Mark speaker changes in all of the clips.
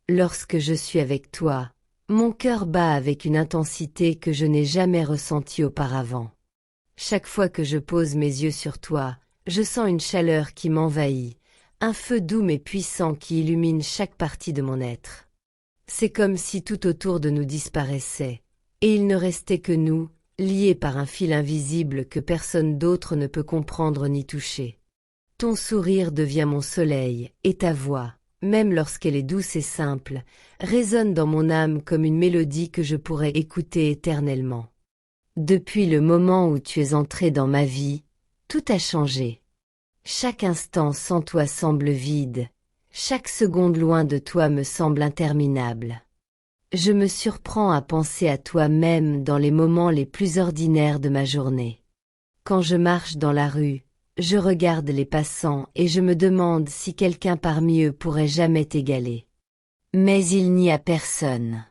Speaker 1: Lorsque je suis avec toi, mon cœur bat avec une intensité que je n'ai jamais ressentie auparavant. Chaque fois que je pose mes yeux sur toi, je sens une chaleur qui m'envahit, un feu doux mais puissant qui illumine chaque partie de mon être. C'est comme si tout autour de nous disparaissait, et il ne restait que nous, liés par un fil invisible que personne d'autre ne peut comprendre ni toucher. Ton sourire devient mon soleil, et ta voix, même lorsqu'elle est douce et simple, résonne dans mon âme comme une mélodie que je pourrais écouter éternellement. Depuis le moment où tu es entré dans ma vie, tout a changé. Chaque instant sans toi semble vide, chaque seconde loin de toi me semble interminable. Je me surprends à penser à toi même dans les moments les plus ordinaires de ma journée. Quand je marche dans la rue, je regarde les passants et je me demande si quelqu'un parmi eux pourrait jamais t'égaler. Mais il n'y a personne.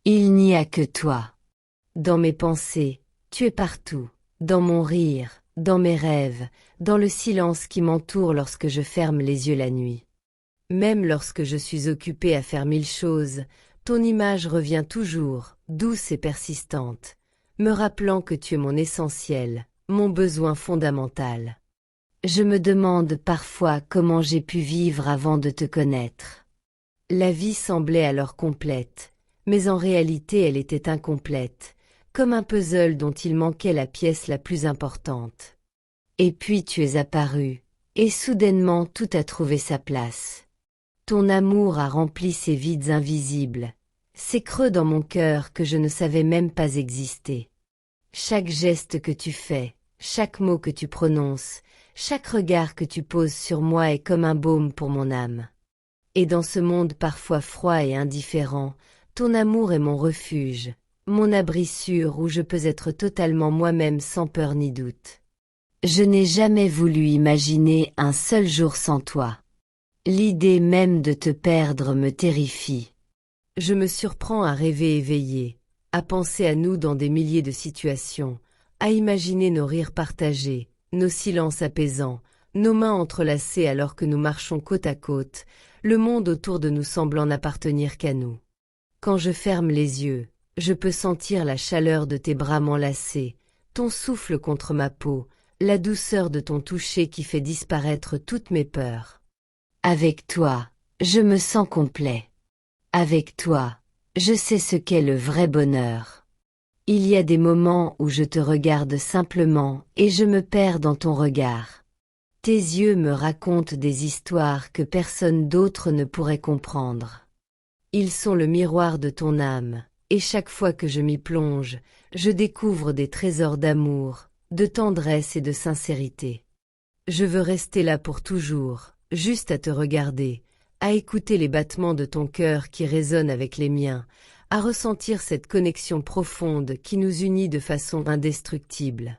Speaker 1: Il n'y a que toi. Dans mes pensées, tu es partout, dans mon rire, dans mes rêves, dans le silence qui m'entoure lorsque je ferme les yeux la nuit. Même lorsque je suis occupée à faire 1000 choses, ton image revient toujours, douce et persistante, me rappelant que tu es mon essentiel, mon besoin fondamental. Je me demande parfois comment j'ai pu vivre avant de te connaître. La vie semblait alors complète, mais en réalité elle était incomplète, comme un puzzle dont il manquait la pièce la plus importante. Et puis tu es apparu, et soudainement tout a trouvé sa place. Ton amour a rempli ces vides invisibles, ces creux dans mon cœur que je ne savais même pas exister. Chaque geste que tu fais, chaque mot que tu prononces, chaque regard que tu poses sur moi est comme un baume pour mon âme. Et dans ce monde parfois froid et indifférent, ton amour est mon refuge, mon abri sûr où je peux être totalement moi-même sans peur ni doute. Je n'ai jamais voulu imaginer un seul jour sans toi. L'idée même de te perdre me terrifie. Je me surprends à rêver éveillé, à penser à nous dans des milliers de situations, à imaginer nos rires partagés, nos silences apaisants, nos mains entrelacées alors que nous marchons côte à côte, le monde autour de nous semblant n'appartenir qu'à nous. Quand je ferme les yeux, je peux sentir la chaleur de tes bras m'enlacer, ton souffle contre ma peau, la douceur de ton toucher qui fait disparaître toutes mes peurs. Avec toi, je me sens complet. Avec toi, je sais ce qu'est le vrai bonheur. Il y a des moments où je te regarde simplement et je me perds dans ton regard. Tes yeux me racontent des histoires que personne d'autre ne pourrait comprendre. Ils sont le miroir de ton âme, et chaque fois que je m'y plonge, je découvre des trésors d'amour, de tendresse et de sincérité. Je veux rester là pour toujours, juste à te regarder, à écouter les battements de ton cœur qui résonnent avec les miens, à ressentir cette connexion profonde qui nous unit de façon indestructible.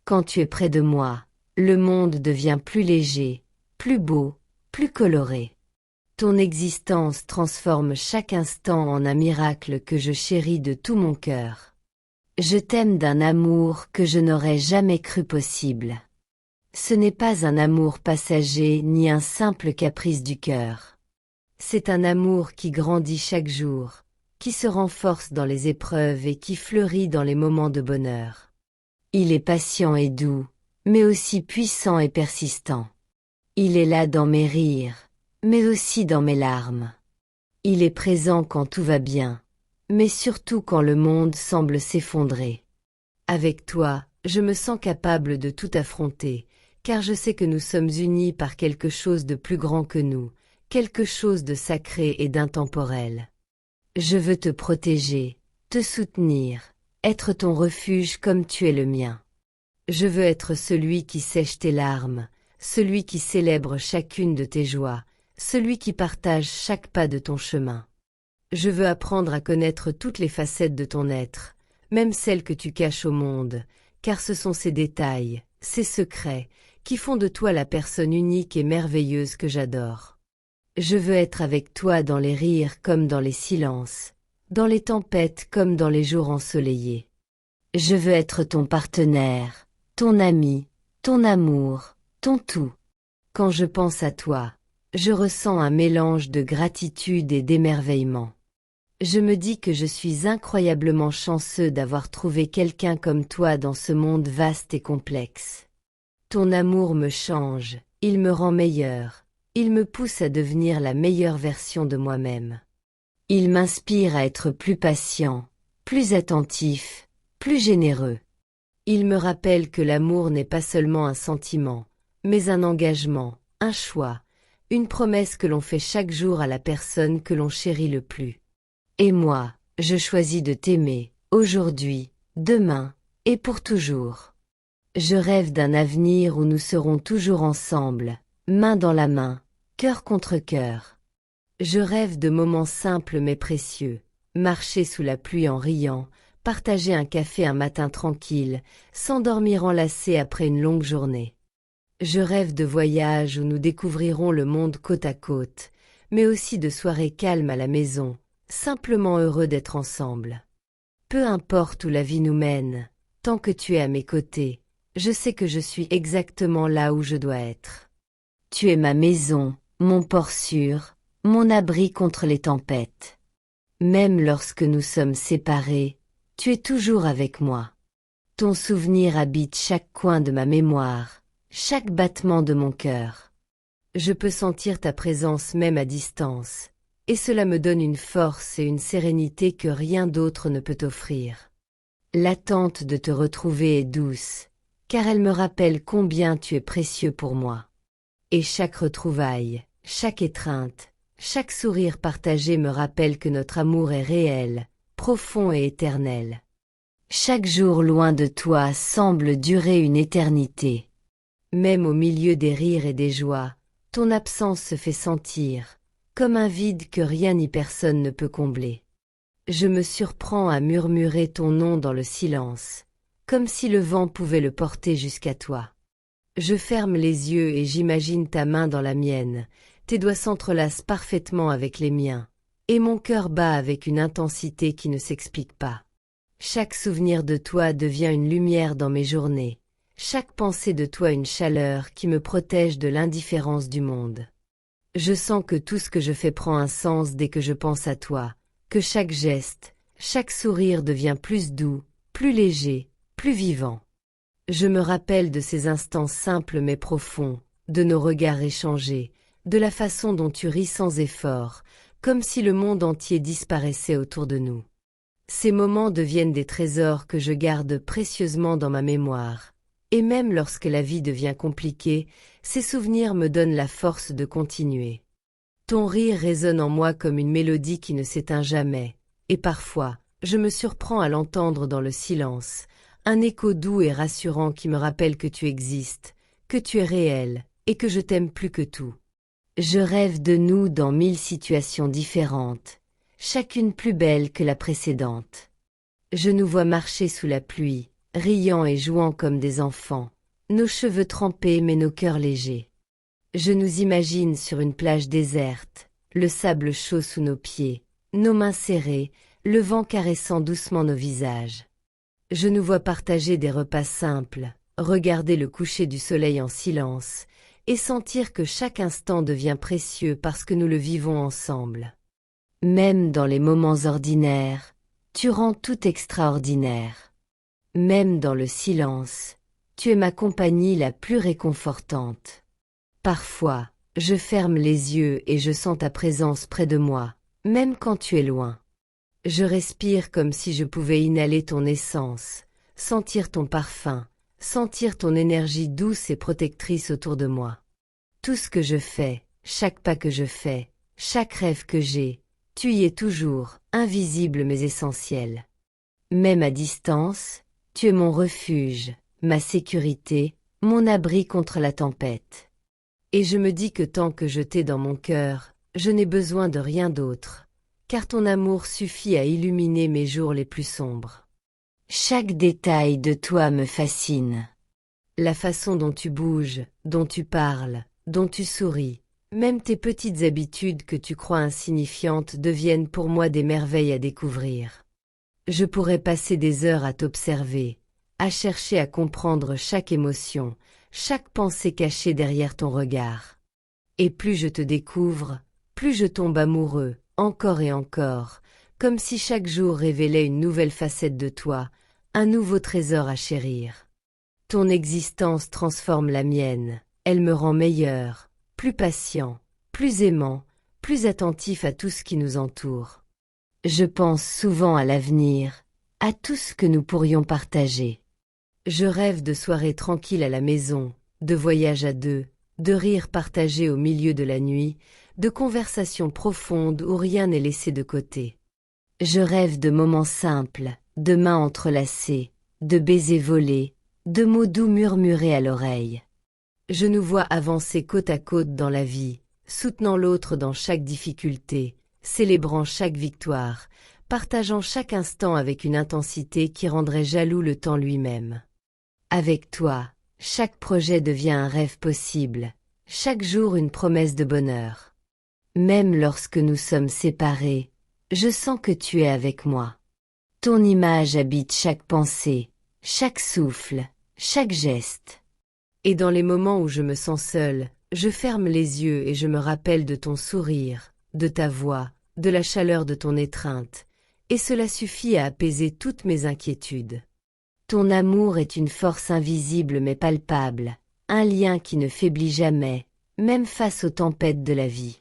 Speaker 1: Quand tu es près de moi, le monde devient plus léger, plus beau, plus coloré. Ton existence transforme chaque instant en un miracle que je chéris de tout mon cœur. Je t'aime d'un amour que je n'aurais jamais cru possible. Ce n'est pas un amour passager ni un simple caprice du cœur. C'est un amour qui grandit chaque jour, qui se renforce dans les épreuves et qui fleurit dans les moments de bonheur. Il est patient et doux, mais aussi puissant et persistant. Il est là dans mes rires, mais aussi dans mes larmes. Il est présent quand tout va bien, mais surtout quand le monde semble s'effondrer. Avec toi, je me sens capable de tout affronter, car je sais que nous sommes unis par quelque chose de plus grand que nous, quelque chose de sacré et d'intemporel. Je veux te protéger, te soutenir, être ton refuge comme tu es le mien. Je veux être celui qui sèche tes larmes, celui qui célèbre chacune de tes joies, celui qui partage chaque pas de ton chemin. Je veux apprendre à connaître toutes les facettes de ton être, même celles que tu caches au monde, car ce sont ces détails, ces secrets, qui font de toi la personne unique et merveilleuse que j'adore. Je veux être avec toi dans les rires comme dans les silences, dans les tempêtes comme dans les jours ensoleillés. Je veux être ton partenaire, ton ami, ton amour, ton tout. Quand je pense à toi, je ressens un mélange de gratitude et d'émerveillement. Je me dis que je suis incroyablement chanceux d'avoir trouvé quelqu'un comme toi dans ce monde vaste et complexe. Ton amour me change, il me rend meilleur, il me pousse à devenir la meilleure version de moi-même. Il m'inspire à être plus patient, plus attentif, plus généreux. Il me rappelle que l'amour n'est pas seulement un sentiment, mais un engagement, un choix, une promesse que l'on fait chaque jour à la personne que l'on chérit le plus. Et moi, je choisis de t'aimer, aujourd'hui, demain, et pour toujours. Je rêve d'un avenir où nous serons toujours ensemble, main dans la main, cœur contre cœur. Je rêve de moments simples mais précieux, marcher sous la pluie en riant, partager un café un matin tranquille, s'endormir enlacé après une longue journée. Je rêve de voyages où nous découvrirons le monde côte à côte, mais aussi de soirées calmes à la maison, simplement heureux d'être ensemble. Peu importe où la vie nous mène, tant que tu es à mes côtés, je sais que je suis exactement là où je dois être. Tu es ma maison, mon port sûr, mon abri contre les tempêtes. Même lorsque nous sommes séparés, tu es toujours avec moi. Ton souvenir habite chaque coin de ma mémoire, chaque battement de mon cœur. Je peux sentir ta présence même à distance, et cela me donne une force et une sérénité que rien d'autre ne peut offrir. L'attente de te retrouver est douce, car elle me rappelle combien tu es précieux pour moi. Et chaque retrouvaille, chaque étreinte, chaque sourire partagé me rappelle que notre amour est réel, profond et éternel. Chaque jour loin de toi semble durer une éternité. Même au milieu des rires et des joies, ton absence se fait sentir, comme un vide que rien ni personne ne peut combler. Je me surprends à murmurer ton nom dans le silence, comme si le vent pouvait le porter jusqu'à toi. Je ferme les yeux et j'imagine ta main dans la mienne, tes doigts s'entrelacent parfaitement avec les miens, et mon cœur bat avec une intensité qui ne s'explique pas. Chaque souvenir de toi devient une lumière dans mes journées, chaque pensée de toi une chaleur qui me protège de l'indifférence du monde. Je sens que tout ce que je fais prend un sens dès que je pense à toi, que chaque geste, chaque sourire devient plus doux, plus léger, plus vivant. Je me rappelle de ces instants simples mais profonds, de nos regards échangés, de la façon dont tu ris sans effort, comme si le monde entier disparaissait autour de nous. Ces moments deviennent des trésors que je garde précieusement dans ma mémoire, et même lorsque la vie devient compliquée, ces souvenirs me donnent la force de continuer. Ton rire résonne en moi comme une mélodie qui ne s'éteint jamais, et parfois, je me surprends à l'entendre dans le silence, un écho doux et rassurant qui me rappelle que tu existes, que tu es réel, et que je t'aime plus que tout. Je rêve de nous dans 1000 situations différentes, chacune plus belle que la précédente. Je nous vois marcher sous la pluie, riant et jouant comme des enfants, nos cheveux trempés mais nos cœurs légers. Je nous imagine sur une plage déserte, le sable chaud sous nos pieds, nos mains serrées, le vent caressant doucement nos visages. Je nous vois partager des repas simples, regarder le coucher du soleil en silence, et sentir que chaque instant devient précieux parce que nous le vivons ensemble. Même dans les moments ordinaires, tu rends tout extraordinaire. Même dans le silence, tu es ma compagnie la plus réconfortante. Parfois, je ferme les yeux et je sens ta présence près de moi, même quand tu es loin. Je respire comme si je pouvais inhaler ton essence, sentir ton parfum, sentir ton énergie douce et protectrice autour de moi. Tout ce que je fais, chaque pas que je fais, chaque rêve que j'ai, tu y es toujours, invisible mais essentiel. Même à distance, tu es mon refuge, ma sécurité, mon abri contre la tempête. Et je me dis que tant que je t'ai dans mon cœur, je n'ai besoin de rien d'autre, car ton amour suffit à illuminer mes jours les plus sombres. Chaque détail de toi me fascine. La façon dont tu bouges, dont tu parles, dont tu souris, même tes petites habitudes que tu crois insignifiantes deviennent pour moi des merveilles à découvrir. Je pourrais passer des heures à t'observer, à chercher à comprendre chaque émotion, chaque pensée cachée derrière ton regard. Et plus je te découvre, plus je tombe amoureux, encore et encore, comme si chaque jour révélait une nouvelle facette de toi, un nouveau trésor à chérir. Ton existence transforme la mienne, elle me rend meilleur, plus patient, plus aimant, plus attentif à tout ce qui nous entoure. Je pense souvent à l'avenir, à tout ce que nous pourrions partager. Je rêve de soirées tranquilles à la maison, de voyages à deux, de rires partagés au milieu de la nuit, de conversations profondes où rien n'est laissé de côté. Je rêve de moments simples, de mains entrelacées, de baisers volés, de mots doux murmurés à l'oreille. Je nous vois avancer côte à côte dans la vie, soutenant l'autre dans chaque difficulté, célébrant chaque victoire, partageant chaque instant avec une intensité qui rendrait jaloux le temps lui-même. Avec toi, chaque projet devient un rêve possible, chaque jour une promesse de bonheur. Même lorsque nous sommes séparés, je sens que tu es avec moi. Ton image habite chaque pensée, chaque souffle, chaque geste. Et dans les moments où je me sens seule, je ferme les yeux et je me rappelle de ton sourire, de ta voix, de la chaleur de ton étreinte, et cela suffit à apaiser toutes mes inquiétudes. Ton amour est une force invisible mais palpable, un lien qui ne faiblit jamais, même face aux tempêtes de la vie.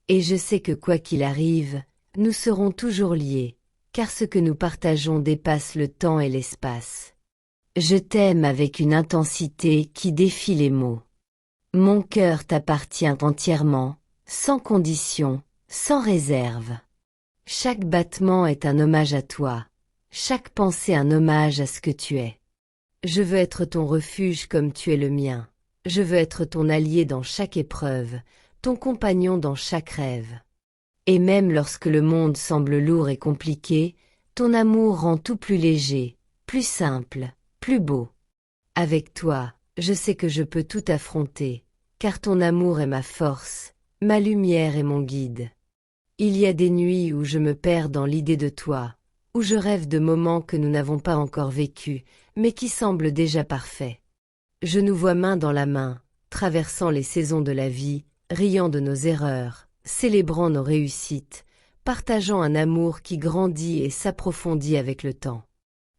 Speaker 1: Et je sais que quoi qu'il arrive, nous serons toujours liés, car ce que nous partageons dépasse le temps et l'espace. Je t'aime avec une intensité qui défie les mots. Mon cœur t'appartient entièrement, sans condition, sans réserve. Chaque battement est un hommage à toi, chaque pensée un hommage à ce que tu es. Je veux être ton refuge comme tu es le mien. Je veux être ton allié dans chaque épreuve, ton compagnon dans chaque rêve. Et même lorsque le monde semble lourd et compliqué, ton amour rend tout plus léger, plus simple, plus beau. Avec toi, je sais que je peux tout affronter, car ton amour est ma force, ma lumière et mon guide. Il y a des nuits où je me perds dans l'idée de toi, où je rêve de moments que nous n'avons pas encore vécus, mais qui semblent déjà parfaits. Je nous vois main dans la main, traversant les saisons de la vie, riant de nos erreurs, célébrant nos réussites, partageant un amour qui grandit et s'approfondit avec le temps.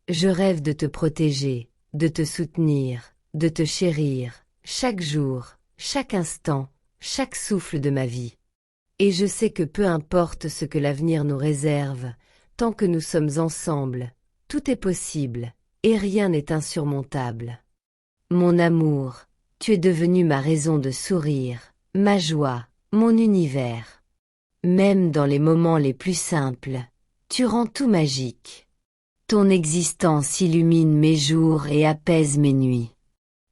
Speaker 1: Je rêve de te protéger, de te soutenir, de te chérir, chaque jour, chaque instant, chaque souffle de ma vie. Et je sais que peu importe ce que l'avenir nous réserve, tant que nous sommes ensemble, tout est possible, et rien n'est insurmontable. Mon amour, tu es devenu ma raison de sourire, ma joie, mon univers. Même dans les moments les plus simples, tu rends tout magique. Ton existence illumine mes jours et apaise mes nuits.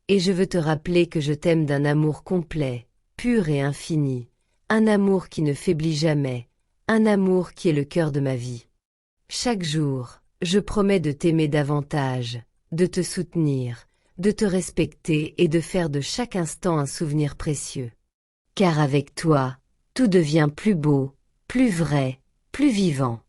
Speaker 1: Et je veux te rappeler que je t'aime d'un amour complet, pur et infini, un amour qui ne faiblit jamais, un amour qui est le cœur de ma vie. Chaque jour, je promets de t'aimer davantage, de te soutenir, de te respecter et de faire de chaque instant un souvenir précieux. Car avec toi, tout devient plus beau, plus vrai, plus vivant.